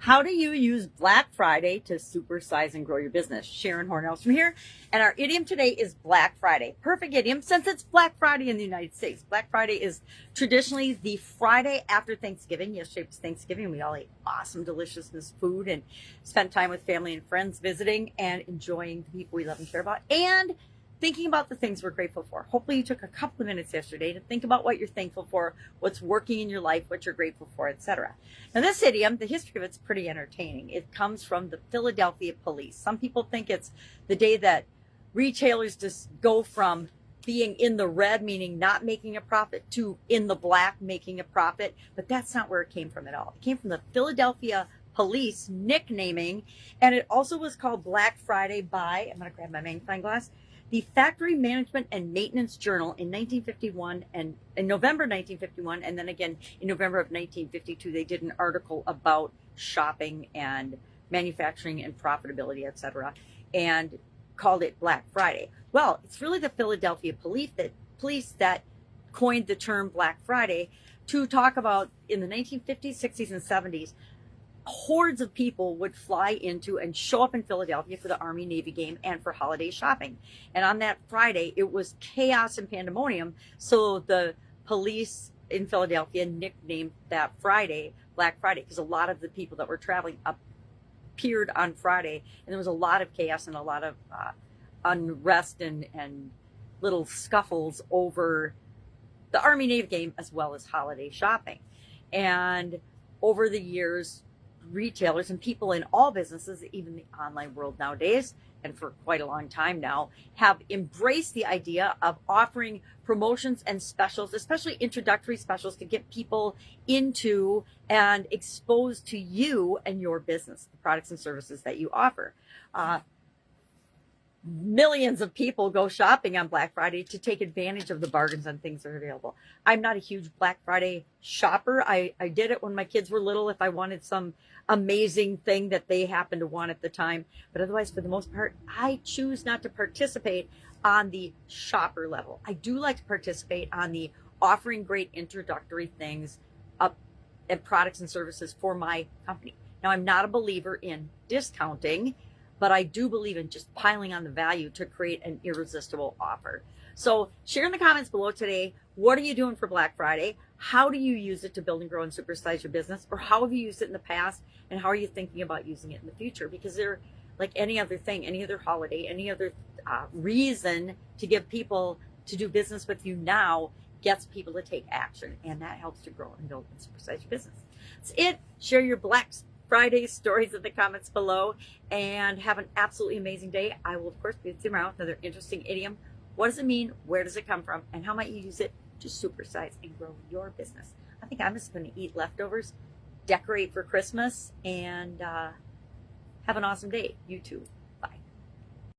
How do you use Black Friday to supersize and grow your business? Sharon Horne-Ellstrom here. And our idiom today is Black Friday. Perfect idiom since it's Black Friday in the United States. Black Friday is traditionally the Friday after Thanksgiving. Yesterday was Thanksgiving. We all ate awesome, deliciousness food and spent time with family and friends visiting and enjoying the people we love and care about. And thinking about the things we're grateful for. Hopefully you took a couple of minutes yesterday to think about what you're thankful for, what's working in your life, what you're grateful for, etc. Now this idiom, the history of it's pretty entertaining. It comes from the Philadelphia police. Some people think it's the day that retailers just go from being in the red, meaning not making a profit, to in the black, making a profit. But that's not where it came from at all. It came from the Philadelphia police nicknaming, and it also was called Black Friday by, I'm going to grab my magnifying glass, the Factory Management and Maintenance Journal in 1951 and in November 1951, and then again in November of 1952, they did an article about shopping and manufacturing and profitability, etc., and called it Black Friday. Well, it's really the Philadelphia police that coined the term Black Friday to talk about in the 1950s, 60s, and 70s. Hordes of people would fly into and show up in Philadelphia for the Army-Navy game and for holiday shopping. And on that Friday, it was chaos and pandemonium. So the police in Philadelphia nicknamed that Friday Black Friday, because a lot of the people that were traveling appeared on Friday, and there was a lot of chaos and a lot of unrest and little scuffles over the Army-Navy game as well as holiday shopping. And over the years, retailers and people in all businesses, even the online world nowadays, and for quite a long time now, have embraced the idea of offering promotions and specials, especially introductory specials, to get people into and exposed to you and your business, the products and services that you offer. Millions of people go shopping on Black Friday to take advantage of the bargains and things that are available. I'm not a huge Black Friday shopper. I did it when my kids were little if I wanted some amazing thing that they happened to want at the time. But otherwise, for the most part, I choose not to participate on the shopper level. I do like to participate on the offering great introductory things and products and services for my company. Now, I'm not a believer in discounting, but I do believe in just piling on the value to create an irresistible offer. So share in the comments below today, what are you doing for Black Friday? How do you use it to build and grow and supersize your business? Or how have you used it in the past? And how are you thinking about using it in the future? Because they're like any other thing, any other holiday, any other reason to get people to do business with you now gets people to take action. And that helps to grow and build and supersize your business. That's it. Share your Black Friday stories in the comments below, and have an absolutely amazing day. I will, of course, be with you tomorrow with another interesting idiom. What does it mean? Where does it come from? And how might you use it to supersize and grow your business? I think I'm just going to eat leftovers, decorate for Christmas, and have an awesome day. You too.